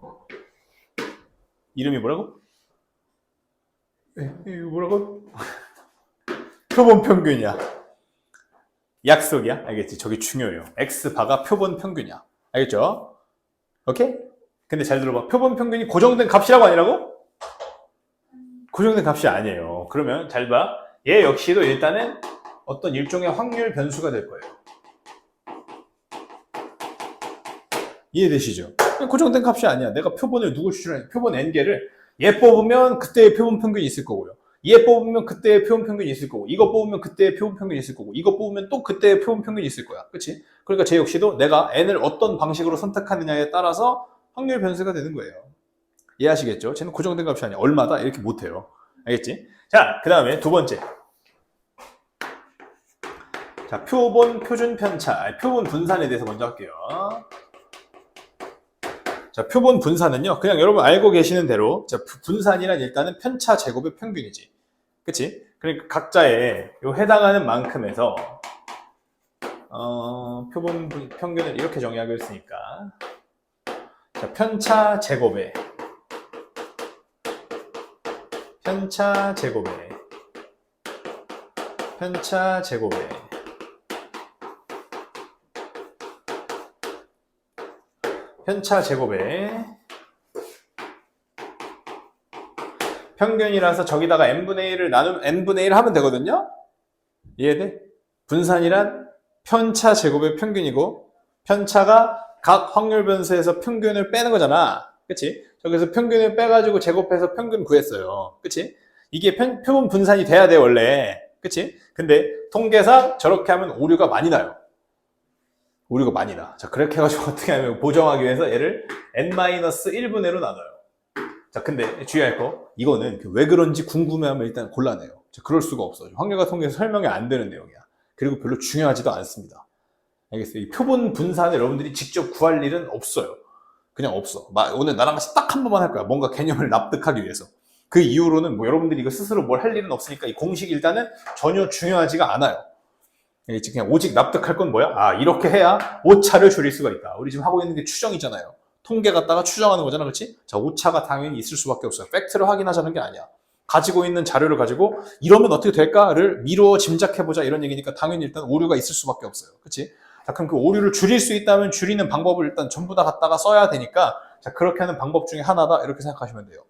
이름이 뭐라고? 이거 뭐라고? 표본 평균이야. 약속이야. 알겠지? 저게 중요해요. x바가 표본 평균이야. 알겠죠? 오케이? 근데 잘 들어봐. 표본 평균이 고정된 값이라고 아니라고? 고정된 값이 아니에요. 그러면 잘 봐. 얘 역시도 일단은 어떤 일종의 확률 변수가 될 거예요. 이해되시죠? 고정된 값이 아니야. 내가 표본을 누구 추출하냐. 표본 n개를 얘 뽑으면 그때의 표본 평균이 있을 거고요. 얘 뽑으면 그때의 표본 평균이 있을 거고, 이거 뽑으면 그때의 표본 평균이 있을 거고, 이거 뽑으면 또 그때의 표본 평균이 있을 거야. 그치? 그러니까 쟤 역시도 내가 n을 어떤 방식으로 선택하느냐에 따라서 확률 변수가 되는 거예요. 이해하시겠죠? 쟤는 고정된 값이 아니야. 얼마다? 이렇게 못해요. 알겠지? 자, 그 다음에 두 번째. 자, 표본 표준 편차, 표본 분산에 대해서 먼저 할게요. 자, 표본 분산은요, 그냥 여러분 알고 계시는 대로, 자, 분산이란 일단은 편차 제곱의 평균이지. 그치? 그러니까 각자의 요 해당하는 만큼에서, 표본 평균을 이렇게 정의하기로 했으니까. 자, 편차 제곱의 편차 제곱의 편차 제곱의 평균이라서 저기다가 n분의 1을 n분의 1 하면 되거든요? 이해돼? 분산이란 편차 제곱의 평균이고, 편차가 각 확률 변수에서 평균을 빼는 거잖아. 그치? 저기서 평균을 빼가지고 제곱해서 평균 구했어요. 그치? 이게 표본 분산이 돼야 돼, 원래. 그치? 근데 통계상 저렇게 하면 오류가 많이 나요. 오류가 많이 나. 자, 그렇게 해가지고 어떻게 하면 보정하기 위해서 얘를 n-1분의로 나눠요. 자, 근데 주의할 거, 이거는 왜 그런지 궁금해하면 일단 곤란해요. 그럴 수가 없어. 확률과 통계에서 설명이 안 되는 내용이야. 그리고 별로 중요하지도 않습니다. 알겠어요? 이 표본 분산을 여러분들이 직접 구할 일은 없어요. 그냥 없어. 오늘 나랑 같이 딱 한 번만 할 거야. 뭔가 개념을 납득하기 위해서. 그 이후로는 뭐 여러분들이 이거 스스로 뭘 할 일은 없으니까 이 공식 일단은 전혀 중요하지가 않아요. 그냥 오직 납득할 건 뭐야? 아, 이렇게 해야 오차를 줄일 수가 있다. 우리 지금 하고 있는 게 추정이잖아요. 통계 갖다가 추정하는 거잖아, 그렇지? 자, 오차가 당연히 있을 수밖에 없어요. 팩트를 확인하자는 게 아니야. 가지고 있는 자료를 가지고 이러면 어떻게 될까를 미루어 짐작해보자 이런 얘기니까 당연히 일단 오류가 있을 수밖에 없어요. 그렇지? 자, 그럼 그 오류를 줄일 수 있다면 줄이는 방법을 일단 전부 다 갖다가 써야 되니까 자, 그렇게 하는 방법 중에 하나다 이렇게 생각하시면 돼요.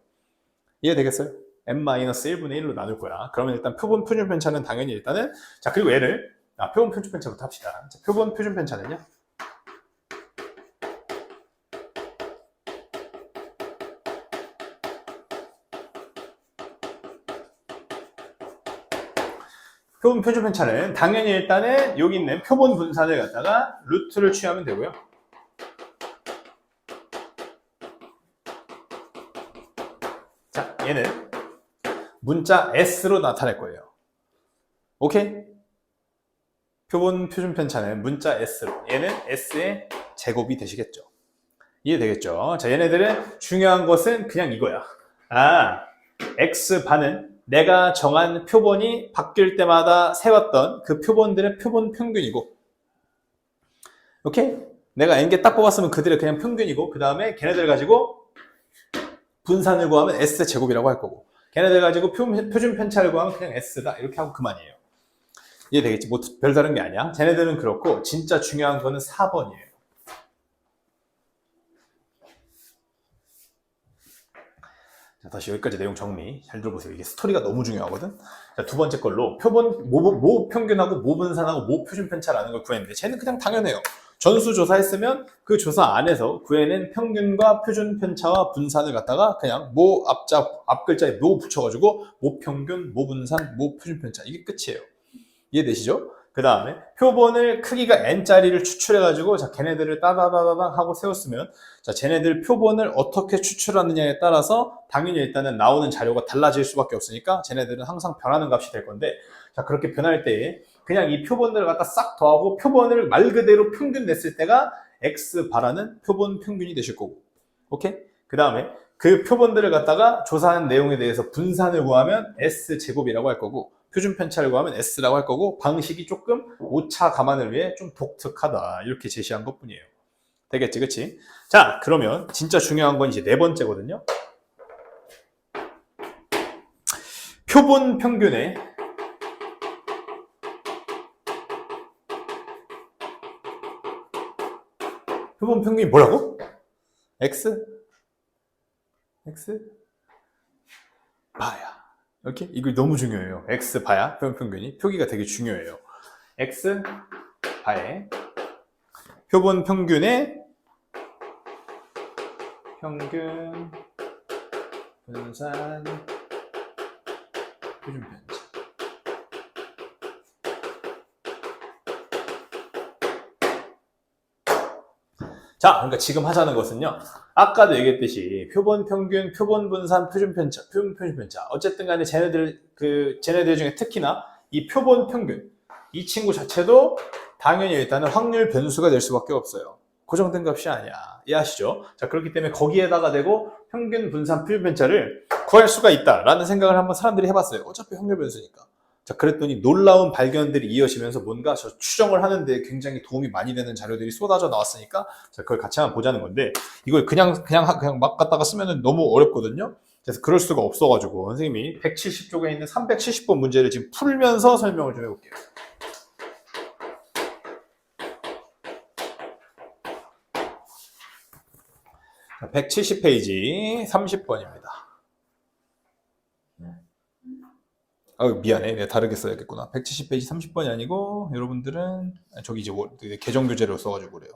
이해되겠어요? n-1분의 1로 나눌 거야. 그러면 일단 표본 표준 편차는 당연히 일단은 자, 그리고 얘를 표본 표준 편차부터 합시다. 자, 표본 표준 편차는요. 표본 표준 편차는 당연히 일단은 여기 있는 표본 분산을 갖다가 루트를 취하면 되고요. 자, 얘는 문자 S로 나타낼 거예요. 오케이? 표본 표준 편차는 문자 S로. 얘는 S의 제곱이 되시겠죠. 이해되겠죠? 자, 얘네들은 중요한 것은 그냥 이거야. 아, X반은 내가 정한 표본이 바뀔 때마다 세웠던 그 표본들의 표본 평균이고, 오케이? 내가 N개 딱 뽑았으면 그들의 그냥 평균이고, 그 다음에 걔네들 가지고 분산을 구하면 S제곱이라고 할 거고, 걔네들 가지고 표준 편차를 구하면 그냥 S다. 이렇게 하고 그만이에요. 이해되겠지? 뭐 별다른 게 아니야. 쟤네들은 그렇고, 진짜 중요한 거는 4번이에요. 자, 다시 여기까지 내용 정리 잘 들어보세요. 이게 스토리가 너무 중요하거든. 자, 두 번째 걸로 표본 모 평균하고 모 분산하고 모 표준 편차라는 걸 구했는데 쟤는 그냥 당연해요. 전수조사했으면 그 조사 안에서 구해낸 평균과 표준 편차와 분산을 갖다가 그냥 모 앞글자에 모 붙여가지고 모 평균, 모 분산, 모 표준 편차 이게 끝이에요. 이해되시죠? 그 다음에 표본을 크기가 n짜리를 추출해가지고 자 걔네들을 따다다다당 하고 세웠으면 자 쟤네들 표본을 어떻게 추출하느냐에 따라서 당연히 일단은 나오는 자료가 달라질 수밖에 없으니까 쟤네들은 항상 변하는 값이 될 건데 자 그렇게 변할 때에 그냥 이 표본들을 갖다 싹 더하고 표본을 말 그대로 평균 냈을 때가 X바라는 표본 평균이 되실 거고 오케이? 그 다음에 그 표본들을 갖다가 조사한 내용에 대해서 분산을 구하면 S제곱이라고 할 거고 표준 편차를 구하면 S라고 할 거고 방식이 조금 오차 감안을 위해 좀 독특하다 이렇게 제시한 것 뿐이에요. 되겠지 그치? 자 그러면 진짜 중요한 건 이제 네 번째거든요. 표본 평균의 표본 평균이 뭐라고? X? 바야. 이렇게? 이거 너무 중요해요. X 바야, 표본 평균이. 표기가 되게 중요해요. X 바의 표본 평균의 평균 분산 표준 편차. 자, 그러니까 지금 하자는 것은요. 아까도 얘기했듯이 표본 평균, 표본 분산, 표준 편차, 표본 표준 편차. 어쨌든 간에 쟤네들 중에 특히나 이 표본 평균, 이 친구 자체도 당연히 일단은 확률 변수가 될 수밖에 없어요. 고정된 값이 아니야. 이해하시죠? 자, 그렇기 때문에 거기에다가 대고 평균 분산, 표준 편차를 구할 수가 있다라는 생각을 한번 사람들이 해봤어요. 어차피 확률 변수니까. 자, 그랬더니 놀라운 발견들이 이어지면서 뭔가 저 추정을 하는데 굉장히 도움이 많이 되는 자료들이 쏟아져 나왔으니까 자, 그걸 같이 한번 보자는 건데 이걸 그냥 막 갖다가 쓰면은 너무 어렵거든요. 그래서 그럴 수가 없어가지고 선생님이 170쪽에 있는 370번 문제를 지금 풀면서 설명을 좀 해볼게요. 170페이지 30번입니다. 미안해. 내가 다르게 써야겠구나. 170페이지 30번이 아니고 여러분들은 저기 이제 개정 교재로 써가지고 그래요.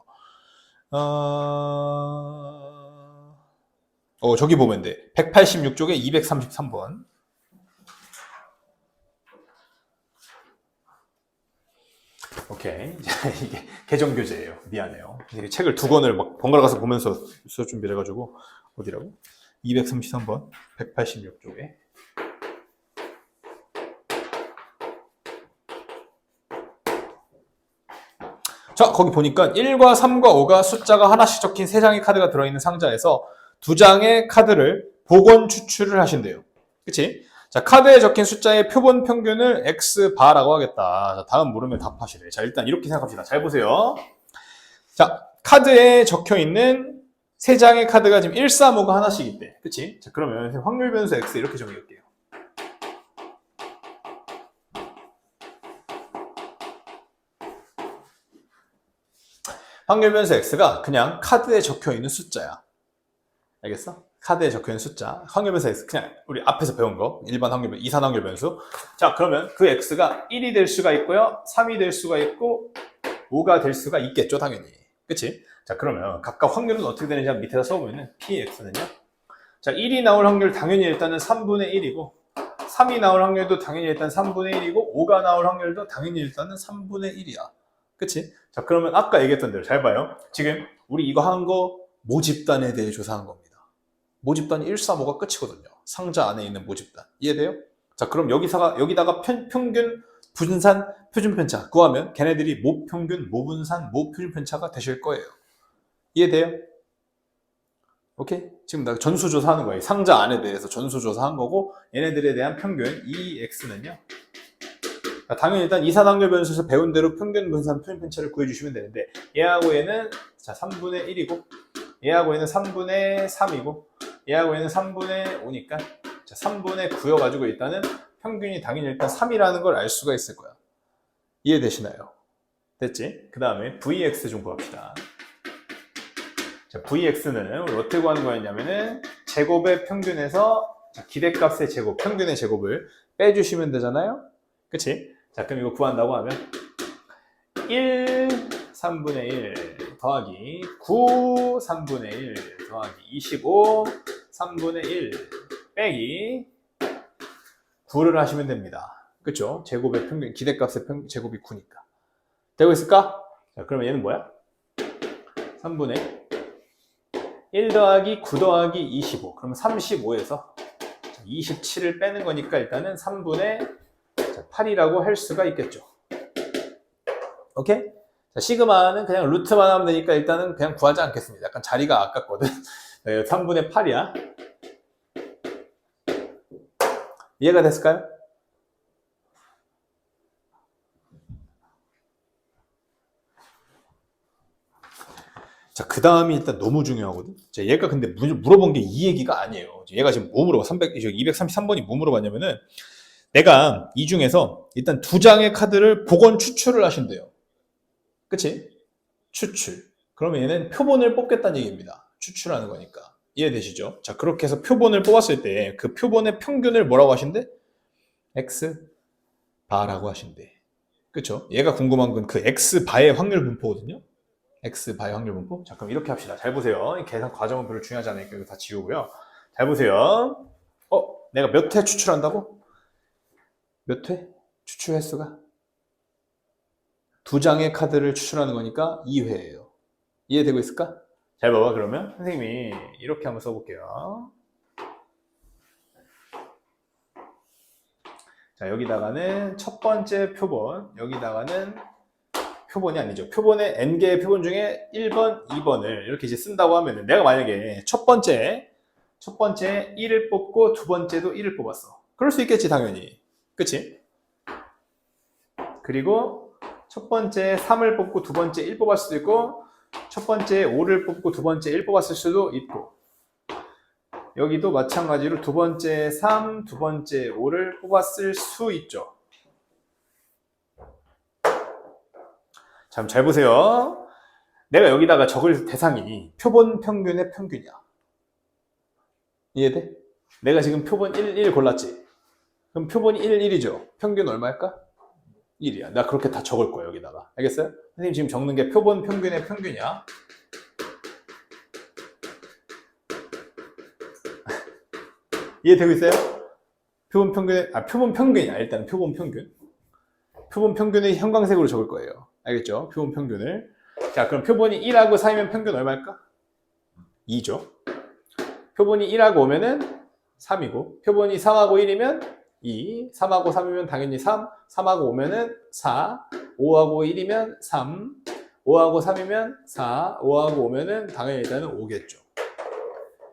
저기 보면 돼. 186쪽에 233번. 오케이. 이게 개정 교재예요. 미안해요. 책을 두 권을 막 번갈아 가서 보면서 수업 준비를 해가지고 어디라고? 233번 186쪽에 자, 거기 보니까 1과 3과 5가 숫자가 하나씩 적힌 3장의 카드가 들어있는 상자에서 2장의 카드를 복원 추출을 하신대요. 그치? 자, 카드에 적힌 숫자의 표본 평균을 X바라고 하겠다. 자, 다음 물음에 답하시래. 자, 일단 이렇게 생각합시다. 잘 보세요. 자, 카드에 적혀 있는 3장의 카드가 지금 1, 3, 5가 하나씩 있대. 그치? 자, 그러면 확률 변수 X 이렇게 정해볼게요. 확률 변수 X가 그냥 카드에 적혀 있는 숫자야. 알겠어? 카드에 적혀 있는 숫자. 확률 변수 X 그냥 우리 앞에서 배운 거. 일반 확률 변수, 이산 확률 변수. 자, 그러면 그 X가 1이 될 수가 있고요. 3이 될 수가 있고 5가 될 수가 있겠죠, 당연히. 그치? 자, 그러면 각각 확률은 어떻게 되는지 밑에다 써보면은 PX는요. 자, 1이 나올 확률 당연히 일단은 3분의 1이고 3이 나올 확률도 당연히 일단 3분의 1이고 5가 나올 확률도 당연히 일단은 3분의 1이야. 그치? 자, 그러면 아까 얘기했던 대로 잘 봐요. 지금 우리 이거 한 거 모집단에 대해 조사한 겁니다. 모집단이 1, 3, 5가 끝이거든요. 상자 안에 있는 모집단. 이해돼요? 자, 그럼 여기다가 평균, 분산, 표준 편차 구하면 걔네들이 모평균, 모분산, 모표준 편차가 되실 거예요. 이해돼요? 오케이? 지금 나 전수조사하는 거예요. 상자 안에 대해서 전수조사한 거고 얘네들에 대한 평균 EX는요. 당연히 일단 이산 확률 변수에서 배운 대로 평균, 분산, 표준 편차를 구해주시면 되는데 얘하고 얘는 자 3분의 1이고 얘하고 얘는 3분의 3이고 얘하고 얘는 3분의 5니까 자 3분의 9여가지고 일단은 평균이 당연히 일단 3이라는 걸 알 수가 있을 거야. 이해되시나요? 됐지? 그 다음에 VX 좀 구합시다. 자, VX는 우리 어떻게 구하는 거였냐면은 제곱의 평균에서 자, 기대값의 제곱, 평균의 제곱을 빼주시면 되잖아요? 그치? 자, 그럼 이거 구한다고 하면 1, 3분의 1 더하기 9, 3분의 1 더하기 25, 3분의 1 빼기 9를 하시면 됩니다. 그쵸? 제곱의 평균, 기대값의 제곱이 9니까. 되고 있을까? 자, 그러면 얘는 뭐야? 3분의 1 더하기 9 더하기 25. 그러면 35에서 27을 빼는 거니까 일단은 3분의 8이라고 할 수가 있겠죠. 오케이? 자, 시그마는 그냥 루트만 하면 되니까 일단은 그냥 구하지 않겠습니다. 약간 자리가 아깝거든. 3분의 8이야. 이해가 됐을까요? 자, 그 다음이 일단 너무 중요하거든. 자, 얘가 근데 물어본 게 이 얘기가 아니에요. 얘가 지금 뭐 물어봐? 233번이 뭐 물어봤냐면은 내가 이 중에서 일단 2장의 카드를 복원 추출을 하신대요. 그치? 추출. 그러면 얘는 표본을 뽑겠다는 얘기입니다. 추출하는 거니까. 이해되시죠? 자, 그렇게 해서 표본을 뽑았을 때 그 표본의 평균을 뭐라고 하신대? X바라고 하신대. 그쵸? 얘가 궁금한 건 그 X바의 확률 분포거든요. X바의 확률 분포. 자, 그럼 이렇게 합시다. 잘 보세요. 계산 과정은 별로 중요하지 않으니까 이거 다 지우고요. 잘 보세요. 내가 몇 회 추출한다고? 몇 회? 추출 횟수가? 2장의 카드를 추출하는 거니까 2회예요. 이해되고 있을까? 잘 봐봐. 그러면 선생님이 이렇게 한번 써볼게요. 자, 여기다가는 첫 번째 표본, 여기다가는 표본이 아니죠. 표본의 n개의 표본 중에 1번, 2번을 이렇게 이제 쓴다고 하면은 내가 만약에 첫 번째 1을 뽑고 두 번째도 1을 뽑았어. 그럴 수 있겠지, 당연히. 그치? 그리고 첫 번째 3을 뽑고 두 번째 1 뽑았을 수도 있고 첫 번째 5를 뽑고 두 번째 1 뽑았을 수도 있고 여기도 마찬가지로 두 번째 3, 두 번째 5를 뽑았을 수 있죠. 잘 보세요. 내가 여기다가 적을 대상이 표본 평균의 평균이야. 이해돼? 내가 지금 표본 1 골랐지? 그럼 표본이 1이죠. 평균 얼마일까? 1이야. 나 그렇게 다 적을 거야, 여기다가. 알겠어요? 선생님 지금 적는 게 표본 평균의 평균이야. 이해되고 있어요? 표본 평균이야. 일단 표본 평균. 표본 평균을 형광색으로 적을 거예요. 알겠죠? 표본 평균을. 자, 그럼 표본이 1하고 4이면 평균 얼마일까? 2죠. 표본이 1하고 5면은 3이고, 표본이 3하고 1이면 2, 3하고 3이면 당연히 3, 3하고 5면은 4, 5하고 1이면 3, 5하고 3이면 4, 5하고 5면은 당연히 일단은 5겠죠.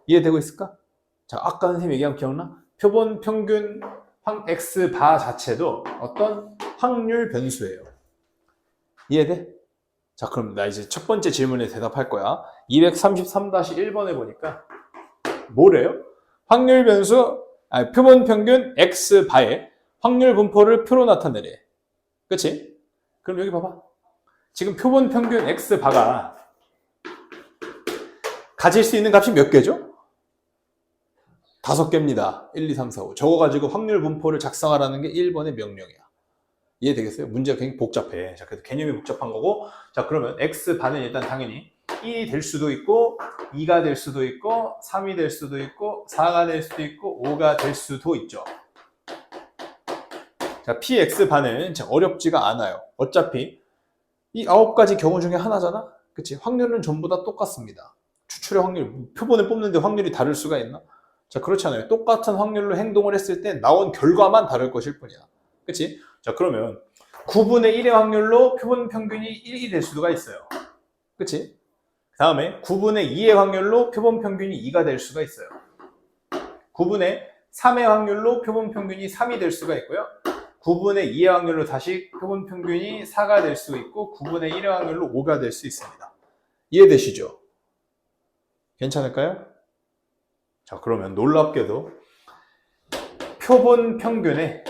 이해되고 있을까? 자, 아까 선생님 얘기한 거 기억나? 표본 평균 x 바 자체도 어떤 확률 변수예요. 이해돼? 자, 그럼 나 이제 첫 번째 질문에 대답할 거야. 233-1번에 보니까 뭐래요? 확률 변수, 표본 평균 x 바에 확률 분포를 표로 나타내래. 그치? 그럼 여기 봐봐. 지금 표본 평균 x 바가 가질 수 있는 값이 몇 개죠? 5개입니다. 1, 2, 3, 4, 5. 저거 가지고 확률 분포를 작성하라는 게 1번의 명령이야. 이해되겠어요? 문제가 굉장히 복잡해. 자, 그래서 개념이 복잡한 거고. 자, 그러면 x반은 일단 당연히 1이 될 수도 있고, 2가 될 수도 있고, 3이 될 수도 있고, 4가 될 수도 있고, 5가 될 수도 있죠. 자, px반은 어렵지가 않아요. 어차피 이 9가지 경우 중에 하나잖아? 그치? 확률은 전부 다 똑같습니다. 추출의 확률, 표본을 뽑는데 확률이 다를 수가 있나? 자, 그렇지 않아요. 똑같은 확률로 행동을 했을 때 나온 결과만 다를 것일 뿐이야. 그치? 자, 그러면 9분의 1의 확률로 표본 평균이 1이 될 수가 있어요. 그치? 그 다음에 9분의 2의 확률로 표본 평균이 2가 될 수가 있어요. 9분의 3의 확률로 표본 평균이 3이 될 수가 있고요. 9분의 2의 확률로 다시 표본 평균이 4가 될 수 있고 9분의 1의 확률로 5가 될 수 있습니다. 이해되시죠? 괜찮을까요? 자, 그러면 놀랍게도 표본 평균의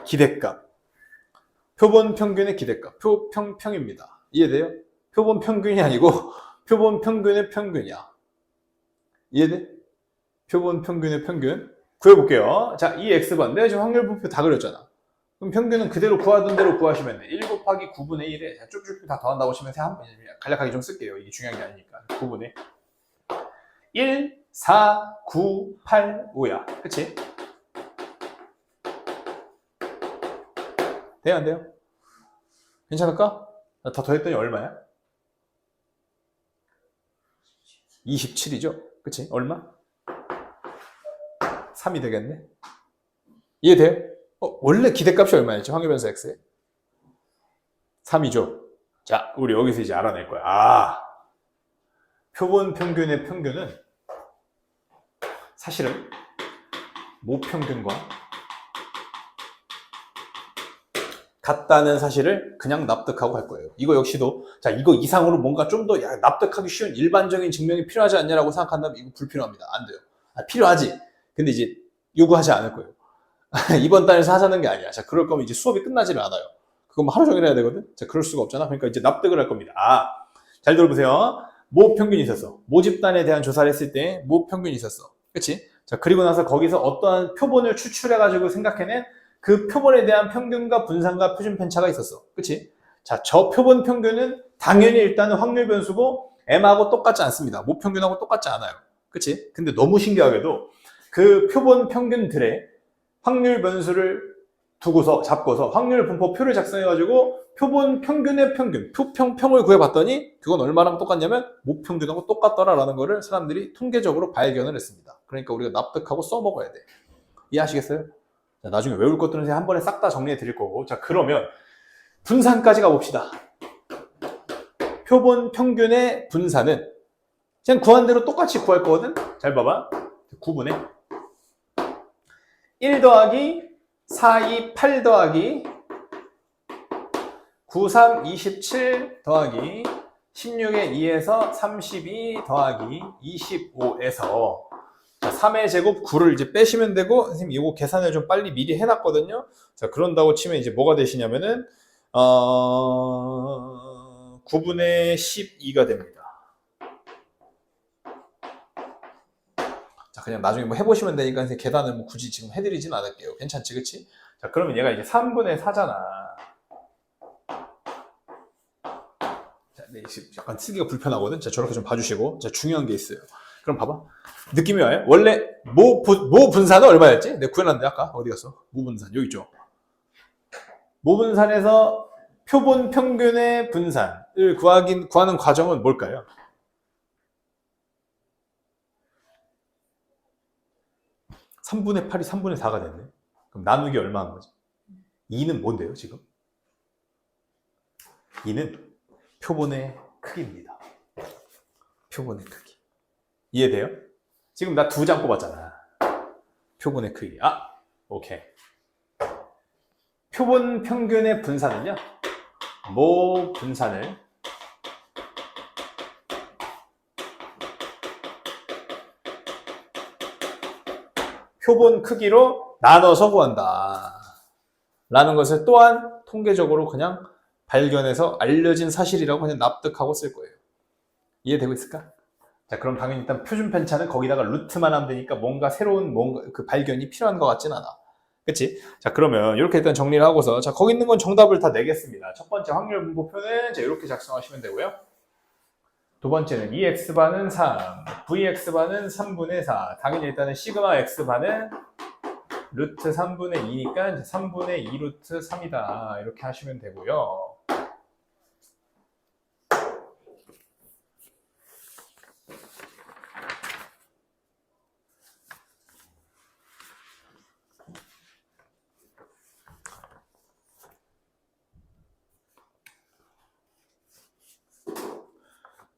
기대값, 표본 평균의 기대값, 평입니다. 이해돼요? 표본 평균이 아니고 표본 평균의 평균이야. 이해돼? 표본 평균의 평균 구해볼게요. 자, 이 x번 내가 지금 확률 분표 다 그렸잖아. 그럼 평균은 그대로 구하던 대로 구하시면 돼. 1 곱하기 9분의 1에 쭉쭉 다 더한다고 치면 간략하게 좀 쓸게요. 이게 중요한 게 아니니까. 9분의 1, 4, 9, 8, 5야. 그치? 돼요, 안 돼요? 괜찮을까? 다 더했더니 얼마야? 27이죠? 그치? 얼마? 3이 되겠네? 이해돼요? 원래 기대값이 얼마였지? 확률변수 x에? 3이죠? 자, 우리 여기서 이제 알아낼 거야. 아, 표본 평균의 평균은 사실은 모평균과 같다는 사실을 그냥 납득하고 할 거예요. 이거 역시도, 자, 이거 이상으로 뭔가 좀 더 납득하기 쉬운 일반적인 증명이 필요하지 않냐라고 생각한다면 이거 불필요합니다. 안 돼요. 필요하지. 근데 이제 요구하지 않을 거예요. 이번 달에서 하자는 게 아니야. 자, 그럴 거면 이제 수업이 끝나지를 않아요. 그건 하루 종일 해야 되거든? 자, 그럴 수가 없잖아. 그러니까 이제 납득을 할 겁니다. 잘 들어보세요. 모평균이 있었어. 모집단에 대한 조사를 했을 때 모평균이 있었어. 그치? 자, 그리고 나서 거기서 어떠한 표본을 추출해가지고 생각해낸 그 표본에 대한 평균과 분산과 표준 편차가 있었어. 그치? 자, 저 표본 평균은 당연히 일단은 확률 변수고 M하고 똑같지 않습니다. 모평균하고 똑같지 않아요. 그치? 근데 너무 신기하게도 그 표본 평균들의 확률 변수를 잡고서 확률 분포표를 작성해가지고 표본 평균의 평균, 평을 구해봤더니 그건 얼마랑 똑같냐면 모평균하고 똑같더라라는 거를 사람들이 통계적으로 발견을 했습니다. 그러니까 우리가 납득하고 써먹어야 돼. 이해하시겠어요? 자, 나중에 외울 것들은 한 번에 싹 다 정리해 드릴 거고. 자, 그러면 분산까지 가봅시다. 표본 평균의 분산은 그냥 구한 대로 똑같이 구할 거거든? 잘 봐봐. 9분의 1 더하기 4, 2, 8 더하기 9, 3, 27 더하기 16의 2에서 32 더하기 25에서 3의 제곱 9를 이제 빼시면 되고, 선생님 이거 계산을 좀 빨리 미리 해놨거든요. 자, 그런다고 치면 이제 뭐가 되시냐면은 9분의 12가 됩니다. 자, 그냥 나중에 뭐 해보시면 되니까 선생님 계산을 뭐 굳이 지금 해드리진 않을게요. 괜찮지, 그치? 자, 그러면 얘가 이제 3분의 4잖아. 자, 네, 약간 쓰기가 불편하거든. 자, 저렇게 좀 봐주시고. 자, 중요한 게 있어요. 그럼 봐봐. 느낌이 와요? 원래 모 분산은 얼마였지? 내가 구해놨는데 아까 어디 갔어? 모 분산 여기 있죠. 모 분산에서 표본 평균의 분산을 구하는 과정은 뭘까요? (3분의 8이) (3분의 4가) 됐네. 그럼 나누기 얼마 한 거지? 2는 뭔데요 지금? 2는 표본의 크기입니다. 표본의 크기. 이해돼요? 지금 나 2장 뽑았잖아. 표본의 크기. 오케이. 표본 평균의 분산은요, 모 분산을 표본 크기로 나눠서 구한다 라는 것을 또한 통계적으로 그냥 발견해서 알려진 사실이라고 그냥 납득하고 쓸 거예요. 이해되고 있을까? 자, 그럼 당연히 일단 표준 편차는 거기다가 루트만 하면 되니까 뭔가 새로운 그 발견이 필요한 것 같진 않아. 그치? 자, 그러면 이렇게 일단 정리를 하고서, 자, 거기 있는 건 정답을 다 내겠습니다. 첫 번째 확률 분포표는 자, 이렇게 작성하시면 되고요. 두 번째는 2x반은 3, vx반은 3분의 4. 당연히 일단은 시그마 x반은 루트 3분의 2니까 3분의 2 루트 3이다. 이렇게 하시면 되고요.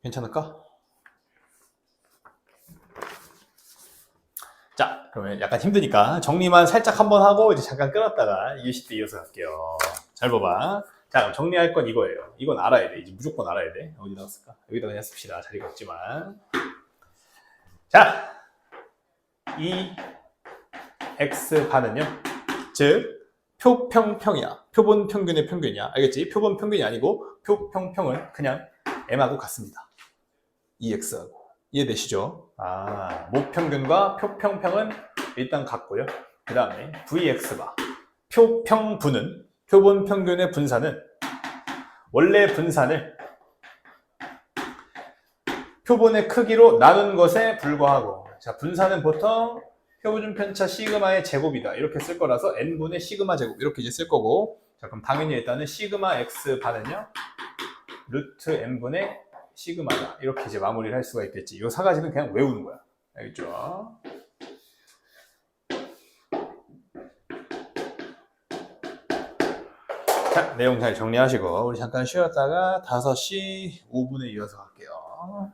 괜찮을까? 자, 그러면 약간 힘드니까 정리만 살짝 한번 하고 이제 잠깐 끊었다가 20대 이어서 갈게요. 잘 봐봐. 자, 그럼 정리할 건 이거예요. 이건 알아야 돼. 이제 무조건 알아야 돼. 어디다 쓸까? 여기다 그냥 씁시다. 자리가 없지만. 자, 이 x반은요. 즉, 표평평이야. 표본 평균의 평균이야. 알겠지? 표본 평균이 아니고 표평평은 그냥 m하고 같습니다. 2x하고. 이해되시죠? 모평균과 표평평은 일단 같고요. 그 다음에 vx바. 표평분은, 표본 평균의 분산은 원래 분산을 표본의 크기로 나눈 것에 불과하고, 자, 분산은 보통 표준 편차 시그마의 제곱이다. 이렇게 쓸 거라서 n분의 시그마 제곱. 이렇게 이제 쓸 거고, 자, 그럼 당연히 일단은 시그마 x 반은요, 루트 n분의 시그마다. 이렇게 이제 마무리를 할 수가 있겠지. 이 4가지는 그냥 외우는 거야. 알겠죠? 자, 내용 잘 정리하시고 우리 잠깐 쉬었다가 5시 5분에 이어서 갈게요.